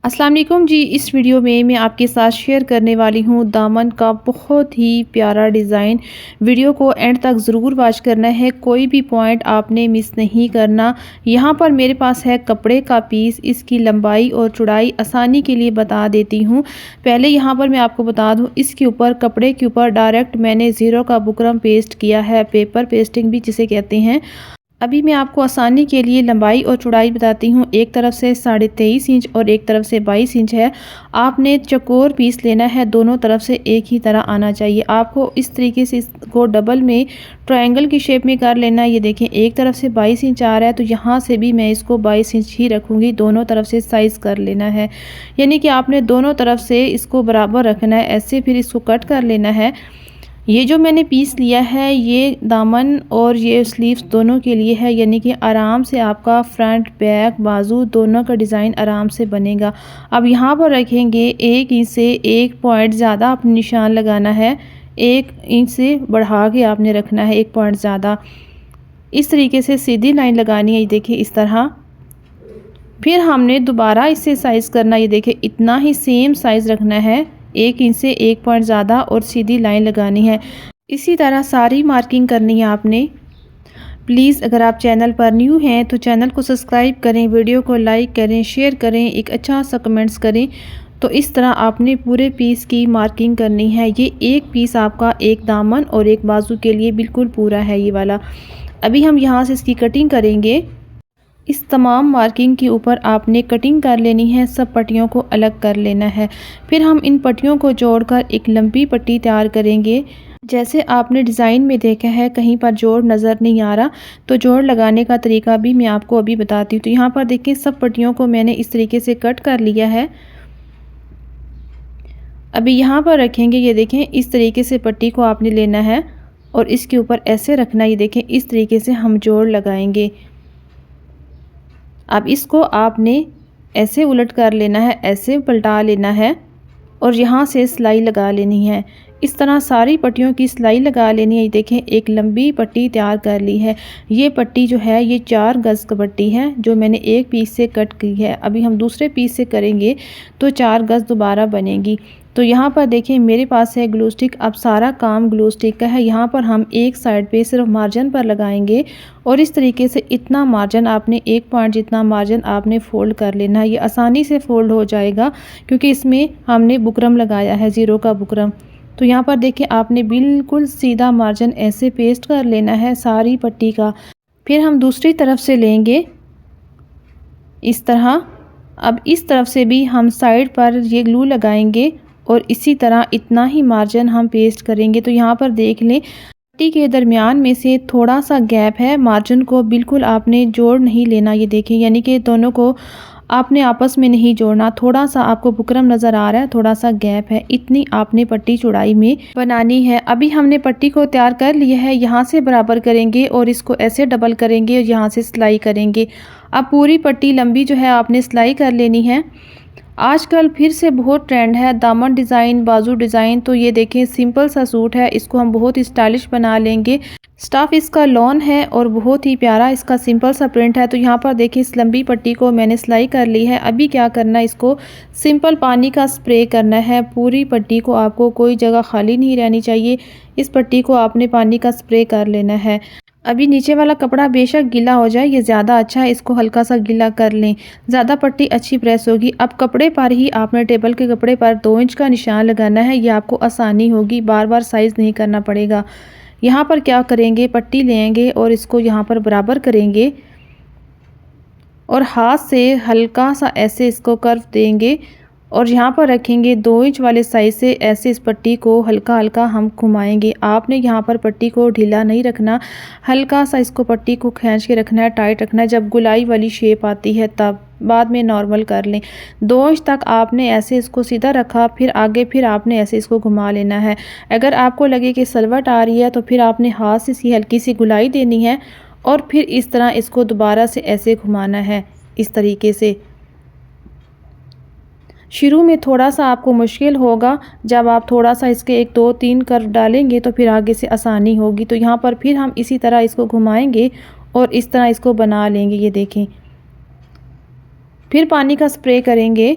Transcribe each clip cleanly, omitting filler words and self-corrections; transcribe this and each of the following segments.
अस्सलाम वालेकुम जी। इस वीडियो में मैं आपके साथ शेयर करने वाली हूँ दामन का बहुत ही प्यारा डिज़ाइन। वीडियो को एंड तक ज़रूर वॉच करना है, कोई भी पॉइंट आपने मिस नहीं करना। यहाँ पर मेरे पास है कपड़े का पीस, इसकी लंबाई और चौड़ाई आसानी के लिए बता देती हूँ। पहले यहाँ पर मैं आपको बता दूँ, इसके ऊपर कपड़े के ऊपर डायरेक्ट मैंने ज़ीरो का बुकरम पेस्ट किया है, पेपर पेस्टिंग भी जिसे कहते हैं। अभी मैं आपको आसानी के लिए लंबाई और चौड़ाई बताती हूँ। एक तरफ से 23.5 इंच और एक तरफ से 22 इंच है। आपने चौकोर पीस लेना है, दोनों तरफ से एक ही तरह आना चाहिए। आपको इस तरीके से इसको डबल में ट्रायंगल की शेप में कर लेना है। ये देखें, एक तरफ से 22 इंच आ रहा है तो यहाँ से भी मैं इसको 22 इंच ही रखूँगी। दोनों तरफ से साइज़ कर लेना है, यानी कि आपने दोनों तरफ से इसको बराबर रखना है। ऐसे फिर इसको कट कर लेना है। ये जो मैंने पीस लिया है ये दामन और ये स्लीव्स दोनों के लिए है, यानी कि आराम से आपका फ्रंट बैक बाजू दोनों का डिज़ाइन आराम से बनेगा। अब यहाँ पर रखेंगे 1 इंच से 1 पॉइंट ज़्यादा अपने निशान लगाना है। 1 इंच से बढ़ा के आपने रखना है 1 पॉइंट ज़्यादा। इस तरीके से सीधी लाइन लगानी है, ये देखिए इस तरह। फिर हमने दोबारा इससे साइज़ करना, ये देखिए इतना ही सेम साइज़ रखना है, 1 इंच से 1 पॉइंट ज़्यादा और सीधी लाइन लगानी है। इसी तरह सारी मार्किंग करनी है आपने। प्लीज़ अगर आप चैनल पर न्यू हैं तो चैनल को सब्सक्राइब करें, वीडियो को लाइक करें, शेयर करें, एक अच्छा सा कमेंट्स करें। तो इस तरह आपने पूरे पीस की मार्किंग करनी है। ये एक पीस आपका एक दामन और एक बाजू के लिए बिल्कुल पूरा है ये वाला। अभी हम यहाँ से इसकी कटिंग करेंगे। इस तमाम मार्किंग के ऊपर आपने कटिंग कर लेनी है, सब पट्टियों को अलग कर लेना है। फिर हम इन पट्टियों को जोड़कर एक लंबी पट्टी तैयार करेंगे। जैसे आपने डिज़ाइन में देखा है कहीं पर जोड़ नज़र नहीं आ रहा, तो जोड़ लगाने का तरीका भी मैं आपको अभी बताती हूँ। तो यहाँ पर देखिए सब पट्टियों को मैंने इस तरीके से कट कर लिया है। अभी यहाँ पर रखेंगे, ये देखें इस तरीके से पट्टी को आपने लेना है और इसके ऊपर ऐसे रखना। ये देखें इस तरीके से हम जोड़ लगाएंगे। अब इसको आपने ऐसे उलट कर लेना है, ऐसे पलटा लेना है और यहाँ से सिलाई लगा लेनी है। इस तरह सारी पट्टियों की सिलाई लगा लेनी है। देखें एक लंबी पट्टी तैयार कर ली है। ये पट्टी जो है ये 4 गज़ की पट्टी है जो मैंने एक पीस से कट की है। अभी हम दूसरे पीस से करेंगे तो 4 गज़ दोबारा बनेगी। तो यहाँ पर देखें मेरे पास है ग्लू स्टिक। अब सारा काम ग्लू स्टिक का है। यहाँ पर हम एक साइड पे सिर्फ मार्जिन पर लगाएंगे और इस तरीके से इतना मार्जिन आपने 1 पॉइंट जितना मार्जिन आपने फ़ोल्ड कर लेना है। ये आसानी से फ़ोल्ड हो जाएगा क्योंकि इसमें हमने बुकरम लगाया है, ज़ीरो का बुकरम। तो यहाँ पर देखिए आपने बिल्कुल सीधा मार्जिन ऐसे पेस्ट कर लेना है सारी पट्टी का। फिर हम दूसरी तरफ से लेंगे इस तरह। अब इस तरफ से भी हम साइड पर ये ग्लू लगाएंगे और इसी तरह इतना ही मार्जिन हम पेस्ट करेंगे। तो यहाँ पर देख लें पट्टी के दरमियान में से थोड़ा सा गैप है, मार्जिन को बिल्कुल आपने जोड़ नहीं लेना। ये देखें यानी कि दोनों को आपने आपस में नहीं जोड़ना। थोड़ा सा आपको बुकरम नज़र आ रहा है, थोड़ा सा गैप है, इतनी आपने पट्टी चौड़ाई में बनानी है। अभी हमने पट्टी को तैयार कर लिया है, यहाँ से बराबर करेंगे और इसको ऐसे डबल करेंगे और यहाँ से सिलाई करेंगे। अब पूरी पट्टी लंबी जो है आपने सिलाई कर लेनी है। आजकल फिर से बहुत ट्रेंड है दामन डिज़ाइन, बाजू डिज़ाइन। तो ये देखें सिंपल सा सूट है, इसको हम बहुत ही स्टाइलिश बना लेंगे। स्टफ इसका लॉन है और बहुत ही प्यारा इसका सिंपल सा प्रिंट है। तो यहाँ पर देखिए इस लंबी पट्टी को मैंने सिलाई कर ली है। अभी क्या करना है, इसको सिंपल पानी का स्प्रे करना है। पूरी पट्टी को आपको कोई जगह खाली नहीं रहनी चाहिए। इस पट्टी को आपने पानी का स्प्रे कर लेना है। अभी नीचे वाला कपड़ा बेशक गीला हो जाए ये ज़्यादा अच्छा है, इसको हल्का सा गीला कर लें, ज़्यादा पट्टी अच्छी प्रेस होगी। अब कपड़े पर ही आपने टेबल के कपड़े पर 2 इंच का निशान लगाना है। ये आपको आसानी होगी, बार बार साइज़ नहीं करना पड़ेगा। यहाँ पर क्या करेंगे, पट्टी लेंगे और इसको यहाँ पर बराबर करेंगे और हाथ से हल्का सा ऐसे इसको कर्व देंगे और यहाँ पर रखेंगे 2 इंच वाले साइज़ से ऐसे इस पट्टी को हल्का हल्का हम घुमाएंगे। आपने यहाँ पर पट्टी को ढीला नहीं रखना, हल्का सा इसको पट्टी को खींच के रखना है, टाइट रखना है। जब गुलाई वाली शेप आती है तब, बाद में नॉर्मल कर लें। 2 इंच तक आपने ऐसे इसको सीधा रखा, फिर आगे फिर आपने ऐसे इसको घुमा लेना है। अगर आपको लगे कि सलवट आ रही है तो फिर आपने हाथ से इसकी हल्की सी गुलाई देनी है और फिर इस तरह इसको दोबारा से ऐसे घुमाना है। इस तरीके से शुरू में थोड़ा सा आपको मुश्किल होगा, जब आप थोड़ा सा इसके 1 2 3 कर्व डालेंगे तो फिर आगे से आसानी होगी। तो यहाँ पर फिर हम इसी तरह इसको घुमाएंगे और इस तरह इसको बना लेंगे। ये देखें फिर पानी का स्प्रे करेंगे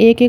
1